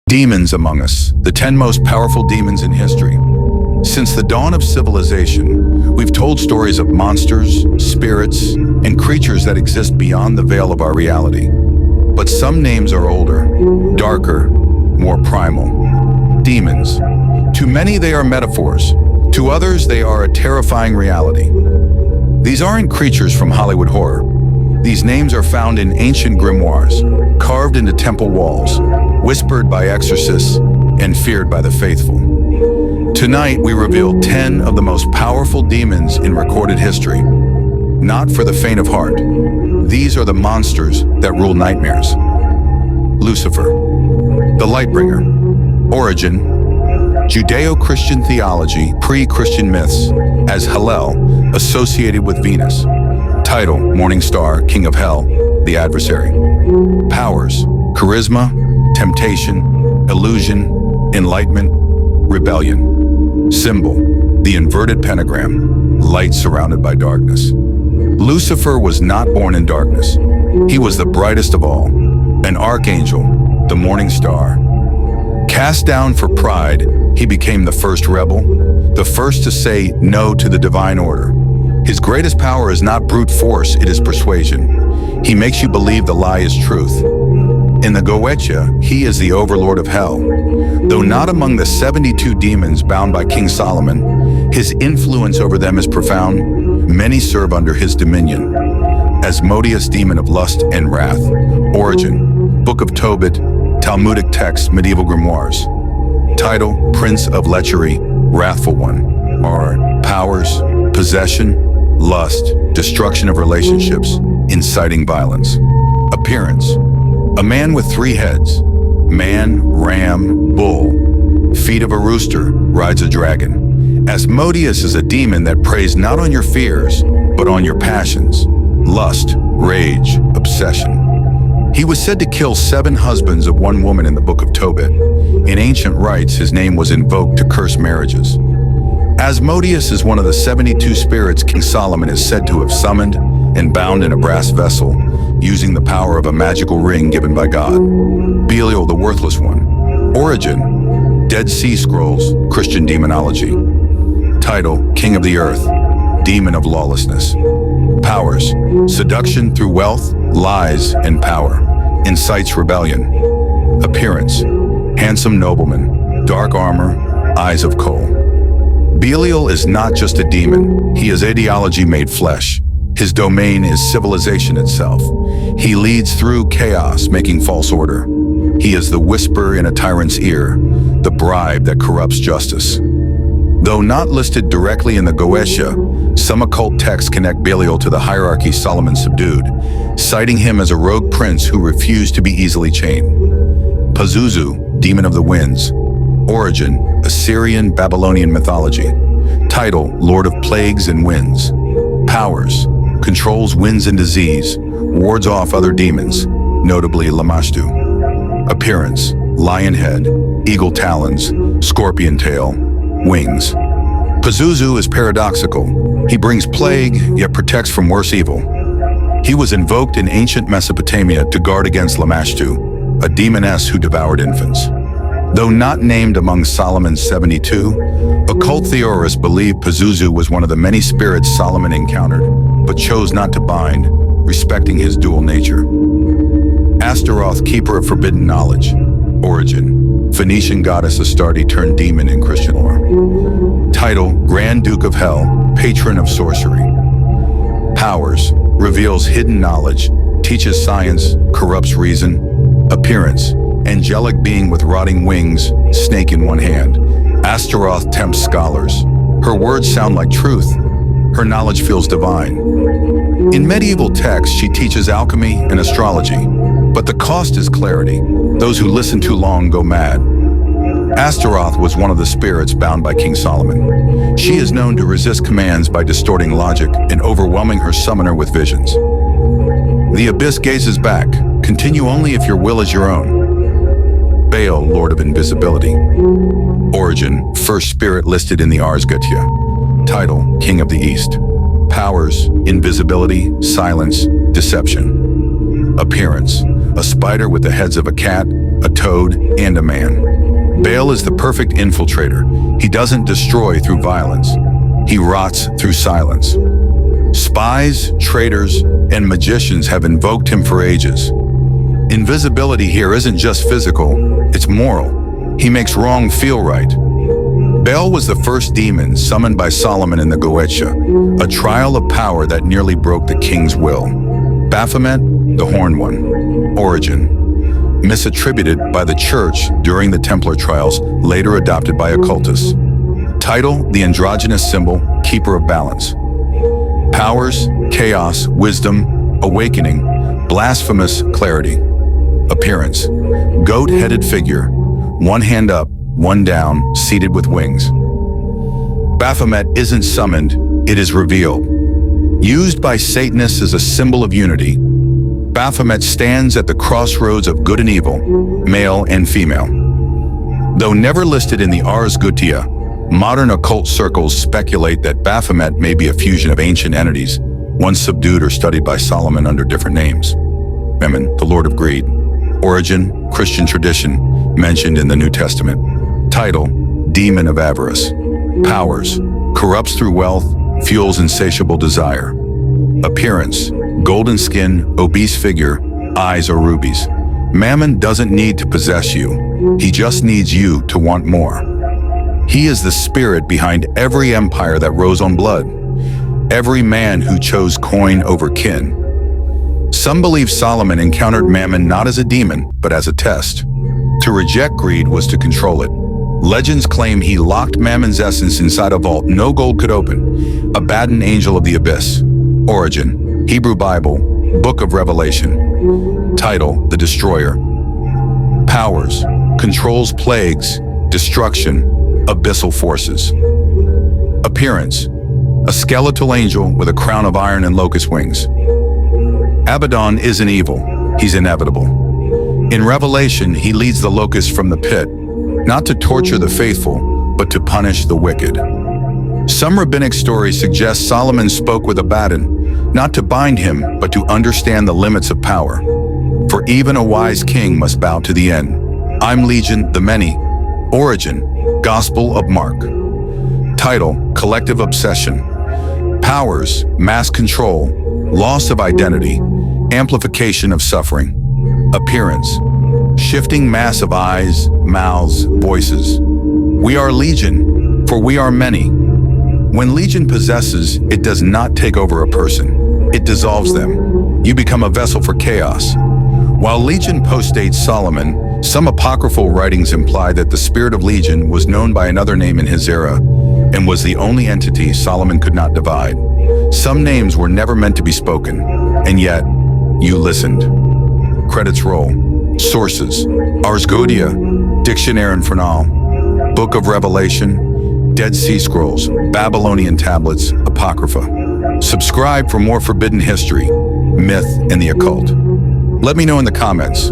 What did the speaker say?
Demons among us, the 10 most powerful demons in history. Since the dawn of civilization, we've told stories of monsters, spirits, and creatures that exist beyond the veil of our reality. But some names are older, darker, more primal. Demons. To many, they are metaphors. To others, they are a terrifying reality. These aren't creatures from Hollywood horror. These names are found in ancient grimoires, carved into temple walls, whispered by exorcists, and feared by the faithful. Tonight, we reveal 10 of the most powerful demons in recorded history. Not for the faint of heart. These are the monsters that rule nightmares. Lucifer, the Lightbringer. Origin, Judeo-Christian theology, pre-Christian myths, as Hallel, associated with Venus. Title, Morning Star, King of Hell, the adversary. Powers, charisma, temptation, illusion, enlightenment, rebellion. Symbol, the inverted pentagram, light surrounded by darkness. Lucifer was not born in darkness. He was the brightest of all, an archangel, the morning star. Cast down for pride, he became the first rebel, the first to say no to the divine order. His greatest power is not brute force, it is persuasion. He makes you believe the lie is truth. In the Goetia, he is the overlord of hell. Though not among the 72 demons bound by King Solomon, his influence over them is profound. Many serve under his dominion. Asmodeus, demon of lust and wrath. Origin, Book of Tobit, Talmudic text, medieval grimoires. Title, Prince of Lechery, Wrathful One. Are powers, possession, lust, destruction of relationships, inciting violence. Appearance, a man with 3 heads. Man, ram, bull. Feet of a rooster, rides a dragon. Asmodeus is a demon that preys not on your fears, but on your passions. Lust, rage, obsession. He was said to kill 7 husbands of 1 woman in the Book of Tobit. In ancient rites, his name was invoked to curse marriages. Asmodeus is one of the 72 spirits King Solomon is said to have summoned and bound in a brass vessel, using the power of a magical ring given by God. Belial, the Worthless One. Origin, Dead Sea Scrolls, Christian demonology. Title, King of the Earth, Demon of Lawlessness. Powers, seduction through wealth, lies, and power. Incites rebellion. Appearance, handsome nobleman, dark armor, eyes of coal. Belial is not just a demon, he is ideology made flesh. His domain is civilization itself. He leads through chaos, making false order. He is the whisper in a tyrant's ear, the bribe that corrupts justice. Though not listed directly in the Goetia, some occult texts connect Belial to the hierarchy Solomon subdued, citing him as a rogue prince who refused to be easily chained. Pazuzu, demon of the winds. Origin, Assyrian Babylonian mythology. Title, Lord of plagues and winds. Powers, controls winds and disease, wards off other demons, notably Lamashtu. Appearance, lion head, eagle talons, scorpion tail, wings. Pazuzu is paradoxical. He brings plague, yet protects from worse evil. He was invoked in ancient Mesopotamia to guard against Lamashtu, a demoness who devoured infants. Though not named among Solomon's 72, occult theorists believe Pazuzu was one of the many spirits Solomon encountered, but chose not to bind, respecting his dual nature. Astaroth, keeper of forbidden knowledge. Origin, Phoenician goddess Astarte turned demon in Christian lore. Title, Grand Duke of Hell, patron of sorcery. Powers, reveals hidden knowledge, teaches science, corrupts reason. Appearance, angelic being with rotting wings, snake in one hand. Astaroth tempts scholars. Her words sound like truth. Her knowledge feels divine. In medieval texts, she teaches alchemy and astrology, but the cost is clarity. Those who listen too long go mad. Astaroth was one of the spirits bound by King Solomon. She is known to resist commands by distorting logic and overwhelming her summoner with visions. The abyss gazes back. Continue only if your will is your own. Baal, Lord of Invisibility. Origin, first spirit listed in the Ars Goetia. Title, King of the East. Powers, invisibility, silence, deception. Appearance, a spider with the heads of a cat, a toad, and a man. Baal is the perfect infiltrator. He doesn't destroy through violence. He rots through silence. Spies, traitors, and magicians have invoked him for ages. Invisibility here isn't just physical, it's moral. He makes wrong feel right. Baal was the first demon summoned by Solomon in the Goetia, a trial of power that nearly broke the king's will. Baphomet, the Horned One. Origin. Misattributed by the church during the Templar trials, later adopted by occultists. Title, the androgynous symbol, keeper of balance. Powers, chaos, wisdom, awakening, blasphemous clarity. Appearance, goat-headed figure, one hand up, one down, seated with wings. Baphomet isn't summoned, it is revealed. Used by Satanists as a symbol of unity, Baphomet stands at the crossroads of good and evil, male and female. Though never listed in the Ars Goetia, modern occult circles speculate that Baphomet may be a fusion of ancient entities, once subdued or studied by Solomon under different names. Memnon, the Lord of Greed. Origin, Christian tradition, mentioned in the New Testament. Title, Demon of Avarice. Powers, corrupts through wealth, fuels insatiable desire. Appearance, golden skin, obese figure, eyes are rubies. Mammon doesn't need to possess you. He just needs you to want more. He is the spirit behind every empire that rose on blood, every man who chose coin over kin. Some believe Solomon encountered Mammon not as a demon, but as a test. To reject greed was to control it. Legends claim he locked Mammon's essence inside a vault no gold could open, Abaddon angel of the abyss. Origin, Hebrew Bible, Book of Revelation. Title, The Destroyer. Powers, controls plagues, destruction, abyssal forces. Appearance, a skeletal angel with a crown of iron and locust wings. Abaddon isn't evil, he's inevitable. In Revelation, he leads the locusts from the pit, not to torture the faithful, but to punish the wicked. Some rabbinic stories suggest Solomon spoke with Abaddon, not to bind him, but to understand the limits of power. For even a wise king must bow to the end. I'm Legion, the many. Origin, Gospel of Mark. Title, Collective Obsession. Powers, mass control, loss of identity, amplification of suffering. Appearance, shifting mass of eyes, mouths, voices. We are Legion, for we are many. When Legion possesses, it does not take over a person. It dissolves them. You become a vessel for chaos. While Legion postdates Solomon, some apocryphal writings imply that the spirit of Legion was known by another name in his era and was the only entity Solomon could not divide. Some names were never meant to be spoken, and yet, you listened. Credits roll. Sources, Ars Goetia, Dictionnaire Infernal, Book of Revelation, Dead Sea Scrolls, Babylonian Tablets, Apocrypha. Subscribe for more forbidden history, myth, and the occult. Let me know in the comments.